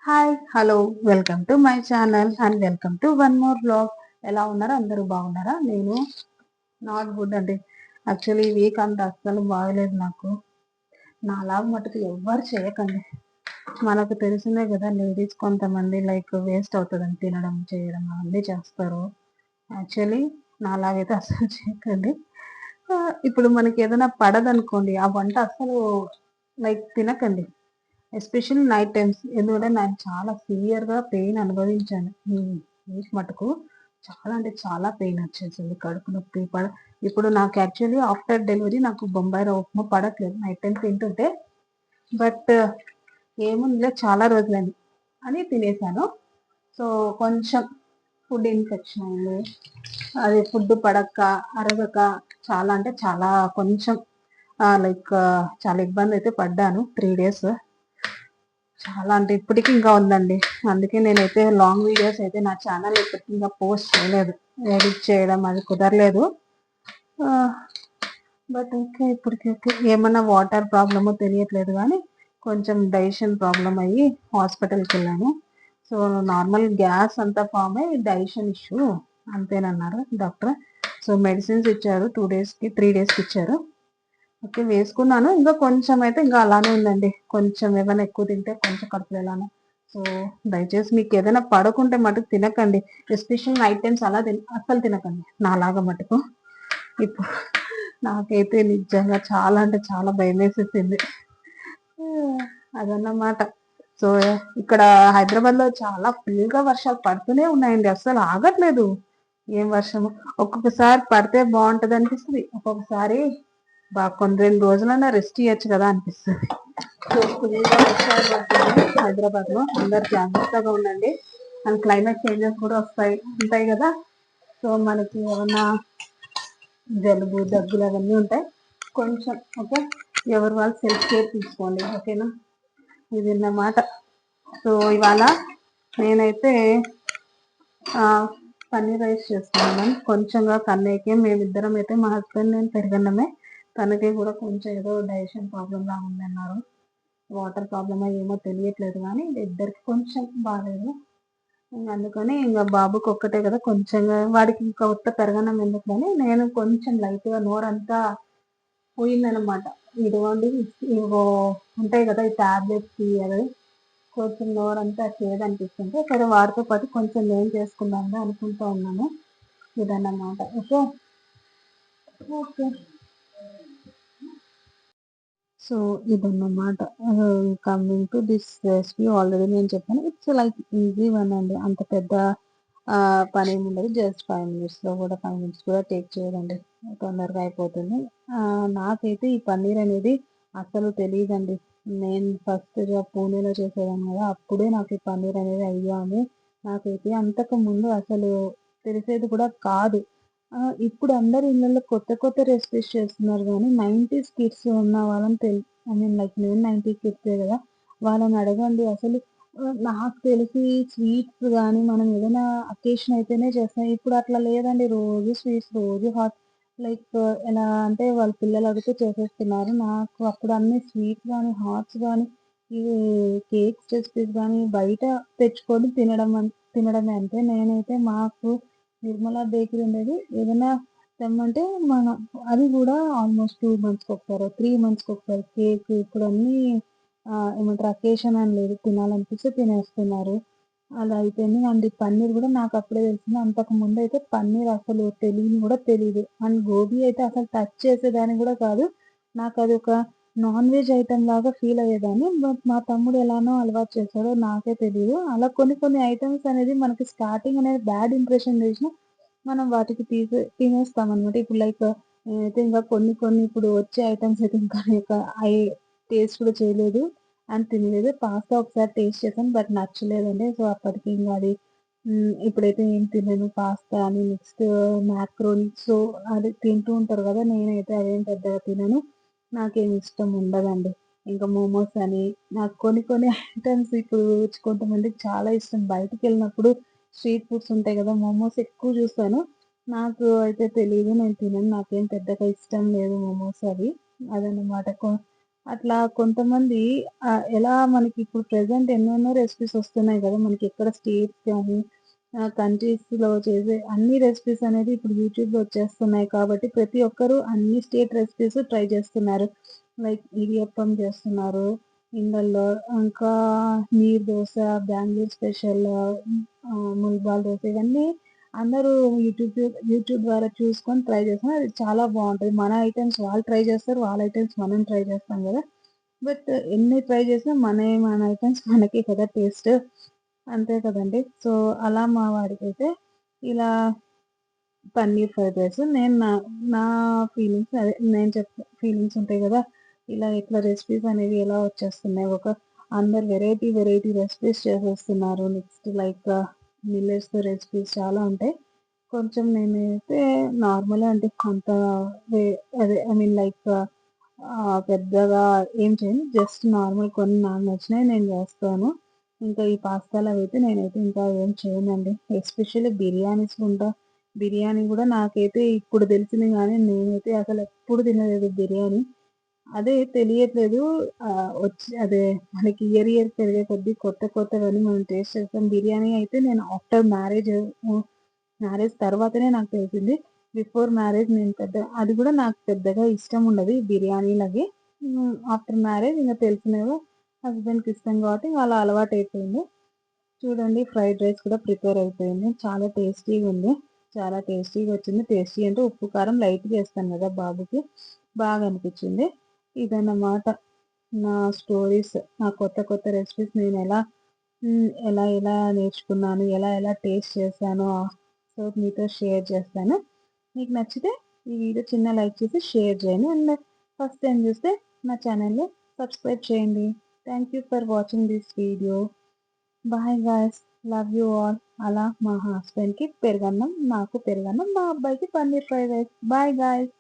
Hi! Hello! Welcome to my channel and welcome to one more vlog. ఎలా ఉన్నారా? అందరూ బాగున్నారా? నేను నాట్ గుడ్ అండి. యాక్చువల్లీ ఈ వీక్ అంతా అస్సలు బాగలేదు నాకు. నాలాగా మటుకు ఎవ్వరు చేయకండి. మనకు తెలిసిందే కదా, లేడీస్ కొంతమంది లైక్ వేస్ట్ అవుతదని తినడం, చేయడం అవన్నీ చేస్తారు. యాక్చువల్లీ నాలాగైతే అస్సలు చేయకండి. ఇప్పుడు మనకి ఏదైనా పడదనుకోండి, ఆ వంట అస్సలు లైక్ తినకండి. Especially night times. ఎందుకంటే నేను చాలా సివియర్‌గా పెయిన్ అనుభవించాను. వీక్ మటుకు చాలా అంటే చాలా పెయిన్ వచ్చేసింది. కడుపు నొప్పి ఇప్పుడు నాకు యాక్చువల్లీ ఆఫ్టర్ డెలివరీ నాకు బొంబాయి రవ్వ ఉప్మా పడట్లేదు నైట్ టైమ్ తింటుంటే. బట్ ఏముందిలే చాలా రోజులని అని తినేసాను. సో, కొంచెం ఫుడ్ ఇన్ఫెక్షన్ అయింది. అది ఫుడ్ పడక, అరగక చాలా అంటే చాలా కొంచెం లైక్ చాలా ఇబ్బందయితే పడ్డాను 3 డేస్. చాలా అంటే ఇప్పటికి ఇంకా ఉందండి. అందుకే నేనైతే లాంగ్ వీడియోస్ అయితే నా ఛానల్‌లో ఇప్పటికి ఇంకా పోస్ట్ చేయలేదు. ఎడిట్ చేయడం అది కుదరలేదు. Ah, but okay. ఇప్పటికి ఓకే. ఏమన్నా వాటర్ ప్రాబ్లమో తెలియట్లేదు గానీ, కొంచెం డైజెషన్ ప్రాబ్లమ్ అయ్యి హాస్పిటల్‌కెళ్ళాను. సో, నార్మల్ గ్యాస్ అంతా ఫార్మ్ అయ్యి డైజెషన్ ఇష్యూ అంతేనన్నారు డాక్టర్. సో, మెడిసిన్స్ ఇచ్చారు 2 డేస్‌కి, 3 డేస్‌కి ఇచ్చారు. ఓకే. వేసుకున్నాను. ఇంకా కొంచెం అయితే ఇంకా అలానే ఉందండి. కొంచెం ఏమైనా ఎక్కువ తింటే కొంచెం కడుపులో ఎలానో. సో, దయచేసి మీకేదైనా పడకుంటే మటుకు తినకండి. ఎస్పెషల్లీ నైట్ టైమ్స్ అలా అస్సలు తినకండి. నాలాగా మటుకు. ఇప్పుడు నాకైతే నిజంగా చాలా అంటే చాలా భయమేసేసింది. అదన్నమాట. సో, ఇక్కడ హైదరాబాద్‌లో చాలా ఫుల్‌గా వర్షాలు పడుతూనే ఉన్నాయండి. అస్సలు ఆగట్లేదు. ఏం వర్షమో. ఒక్కొక్కసారి పడితే బావుంటదనిపిస్తది. ఒక్కొక్కసారి కొన్ని 2 రోజులన్నా రెస్ట్ ఇయ్యొచ్చు కదా అనిపిస్తది. సో, ఫుల్‌గా వర్షాలు పడుతున్నాయి హైదరాబాద్‌లో. అందరూ జాగ్రత్తగా ఉండండి. అండ్ క్లైమేట్ చేంజెస్ కూడా ఉంటాయి గదా! సో, మనకి ఏమన్నా జలుబు, దగ్గులు అవన్నీ ఉంటాయి. కొంచెం ఓకే. ఎవరు వాళ్ళు సెల్ఫ్ కేర్ తీసుకోండి. ఓకేనా? ఇదన్నమాట. సో, ఇవాళ నేనైతే ఆహ్, పన్నీర్ రైస్ చేసుకున్నాను. కొంచెంగా కన్నయ్యకి మేమిద్దరం అయితే మా హస్బెండ్, నేను పెరుగన్నమే. తనకి కూడా కొంచెం ఏదో డైజెషన్ ప్రాబ్లమ్ లాగా ఉందన్నారు. వాటర్ ప్రాబ్లమో ఏమో తెలియట్లేదు గానీ, ఇద్దరికి కొంచెం బాలేదు. అందుకని ఇంగ బాబుకి ఒక్కటే కదా కొంచెంగా, వాడికి ఇంకా ఉత్త పెరగన్నం ఎందుకులని నేను కొంచెం లైట్‌గా నోరంతా పోయిందనమాట. ఇదిగోండి ఇగో ఉంటాయి కదా! ఈ టాబ్లెట్స్‌కి అవి కొంచెం నోరంతా చేదనిపిస్తుంటే, సరే వాడితో పాటు కొంచెం నేను చేసుకుందాంలే అనుకుంటా ఉన్నాను. ఇదన్నమాట. ఓకే. ఓకే. సో, ఇదన్నమాట. Coming to this recipe already నేను చెప్పాను. ఇట్స్ లైక్ ఈజీ వన్ అండి. అంత పెద్ద పనేముండదు. జస్ట్ 5 మినిట్స్‌లో కూడా 5 మినిట్స్ కూడా టేక్ చేయదండి. తొందరగా అయిపోతుంది. నాకైతే ఈ పన్నీర్ అనేది అస్సలు తెలీదండి. నేను ఫస్ట్ జాబ్ పూణేలో చేసేదాన్ని కదా! అప్పుడే నాకు ఈ పన్నీర్ అనేది ఐడియా ఉంది. నాకైతే అంతకుముందు అసలు తెలిసేది కూడా కాదు. ఇప్పుడు అందరూ ఇళ్ళల్లో కొత్త కొత్త రెసిపీస్ చేస్తున్నారు గానీ, 90స్ కిడ్స్ ఉన్న వాళ్ళని ఐ మీన్ లైక్ నేను 90 కిడ్సే గదా! వాళ్ళని అడగండి అసలు. నాకు తెలిసి స్వీట్స్ గానీ, మనం ఏదైనా అకేషన్ అయితేనే చేస్తాం. ఇప్పుడు అట్లా లేదండి. రోజు స్వీట్స్, రోజు హాట్. లైక్ ఎలా అంటే వాళ్ళ పిల్లలు అడిగితే చేసేస్తున్నారు. నాకు అప్పుడు అన్ని స్వీట్స్ గానీ, హాట్స్ గానీ, ఇవి కేక్స్ రెసిపీస్ గానీ బయట తెచ్చుకొని తినడమే అంతే. నేనైతే మాకు నిర్మలా బేకరీ ఉండేది. ఏదైనా తెమ్మంటే మనం అది గూడా ఆల్‌మోస్ట్ 2 మంత్స్‌కొకసారో, 3 మంత్స్‌కొకసారి కేక్ ఇప్పుడన్నీ ఏమంటారు అకేషన్ అని లేదు. తినాలనిపిస్తే తినేస్తున్నారు. అలా అయిపోయింది. అండ్ ఈ పన్నీర్ గూడా నాకప్పుడే తెలిసింది. అంతకుముందయితే పన్నీర్ అసలు తెలియని గూడా తెలీదు. అండ్ గోబీ అయితే అసలు టచ్ చేసేదాన్ని గూడా కాదు. నాకదొక నాన్ వెజ్ ఐటెమ్ లాగా ఫీల్ అయ్యేదాన్ని. బట్ మా తమ్ముడు ఎలానో అలవాటు చేసాడో నాకే తెలీదు. అలా కొన్ని కొన్ని ఐటెమ్స్ అనేది మనకి స్టార్టింగ్ అనేది బ్యాడ్ ఇంప్రెషన్ చేసినా మనం వాటికి తినేస్తామనమాట. ఇప్పుడు లైక్ నేనైతే ఇంకా కొన్ని కొన్ని ఇప్పుడు వచ్చే ఐటెమ్స్ అయితే ఇంకా టేస్ట్ కూడా చేయలేదు. అండ్ తినలేదు. పాస్తా ఒకసారి టేస్ట్ చేశాను. బట్ నచ్చలేదండి. సో, అప్పటికి ఇంక అది ఇప్పుడైతే ఏం తినను. పాస్తా అని నెక్స్ట్ మాక్రోని సో, అది తింటూ ఉంటారు కదా! నేనైతే అవేం పెద్దగా తినను. నాకేమి ఇష్టం ఉండదండి. ఇంకా మోమోస్ అని నాకు కొన్ని కొన్ని ఐటెమ్స్ ఇప్పుడు కొంతమందికి చాలా ఇష్టం. బయటికెళ్ళినప్పుడు స్ట్రీట్ ఫుడ్స్ ఉంటాయి గదా! మోమోస్ ఎక్కువ చూస్తాను. నాకు అయితే తెలీదు. నేను తినను. నాకేం పెద్దగా ఇష్టం లేదు మోమోస్ అవి. అదన్నమాట. అట్లా కొంతమంది ఎలా మనకి ఇప్పుడు ప్రెజెంట్ ఎన్నెన్నో రెసిపీస్ వస్తున్నాయి గదా! మనకి ఎక్కడ స్టేట్స్ గాని కంట్రీస్‌లో చేసే అన్ని రెసిపీస్ అనేది ఇప్పుడు యూట్యూబ్‌లో వచ్చేస్తున్నాయి కాబట్టి ప్రతి ఒక్కరు అన్ని స్టేట్ రెసిపీస్ ట్రై చేస్తున్నారు. లైక్ ఇడియప్పం చేస్తున్నారు. ఇంగల్లో ఇంకా నీరు దోస, బెంగుళూరు స్పెషల్ ముల్బాల్ దోస ఇవన్నీ అందరూ యూట్యూబ్ యూట్యూబ్ ద్వారా చూసుకొని ట్రై చేస్తున్నారు. అది చాలా బావుంటది. మన ఐటెమ్స్ వాళ్ళు ట్రై చేస్తారు. వాళ్ళ ఐటెమ్స్ మనం ట్రై చేస్తాం గదా! బట్ ఎన్ని ట్రై చేసినా మన ఐటెమ్స్ మనకే కదా టేస్ట్. అంతే కదండీ! సో, అలా మా వాడికైతే ఇలా పన్నీర్ ఫ్రైడ్ రైస్ నేను నా నా ఫీలింగ్స్ అదే నేను ఫీలింగ్స్ ఉంటాయి గదా! ఇలా ఇట్లా రెసిపీస్ అనేవి ఎలా వచ్చేస్తున్నాయి. అందరు వెరైటీ రెసిపీస్ చేసేస్తున్నారు. నెక్స్ట్ లైక్ మిల్లెట్స్‌తో రెసిపీస్ చాలా ఉంటాయి. కొంచెం నేనైతే నార్మలే అండి. అంత వే అదే ఐ మీన్ లైక్ పెద్దగా ఏం చేయను. జస్ట్ నార్మల్ కొన్ని నాకు నచ్చినయి నేను జేస్తాను. ఇంకా ఈ పాస్తాలవైతే నేనైతే ఇంకా ఏం చేయనండి. ఎస్పెషల్లీ బిర్యానీ గూడా నాకైతే ఇప్పుడు తెలిసింది గానీ, నేనైతే అసలెప్పుడు తినలేదు బిర్యానీ. అదే తెలియట్లేదు. అదే మనకి ఇయర్ పెరిగే కొద్దీ కొత్తవన్నీ మనం టేస్ట్ చేస్తాం. బిర్యానీ అయితే నేను ఆఫ్టర్ మ్యారేజ్ తర్వాతనే నాకు తెలిసింది. బిఫోర్ మ్యారేజ్ నేను అది గూడా నాకు పెద్దగా ఇష్టం ఉండదు ఈ బిర్యానీలవి. ఆఫ్టర్ మ్యారేజ్ ఇంక తెలిసినవి హస్బెండ్‌కి ఇష్టం కాబట్టి ఇంక అలా అలవాటయిపోయింది. చూడండి ఫ్రైడ్ రైస్ కూడా ప్రిపేర్ అయిపోయింది. చాలా టేస్టీగుంది. చాలా టేస్టీగొచ్చింది. టేస్టీ అంటే ఉప్పు, కారం లైట్‌గా ఏస్తాను గదా బాబుకి. బాగా అనిపిచ్చింది. ఇదన్నమాట నా స్టోరీస్. నా కొత్త రెసిపీస్ ఎలా నేర్చుకున్నాను, ఎలా టేస్ట్ చేశానో సో, మీతో షేర్ చేస్తాను. మీకు నచ్చితే ఈ వీడియో చిన్న లైక్ చేసి షేర్ చేయండి. అండ్ ఫస్ట్ టైమ్ చూస్తే నా ఛానెల్‌ని సబ్స్క్రైబ్ చేయండి. Thank you for watching this video. Bye guys. Love you all. అలా మా హస్బెండ్‌కి పెరుగన్నం, నాకు పెరుగన్నం, మా అబ్బాయికి paneer fried rice. Bye guys.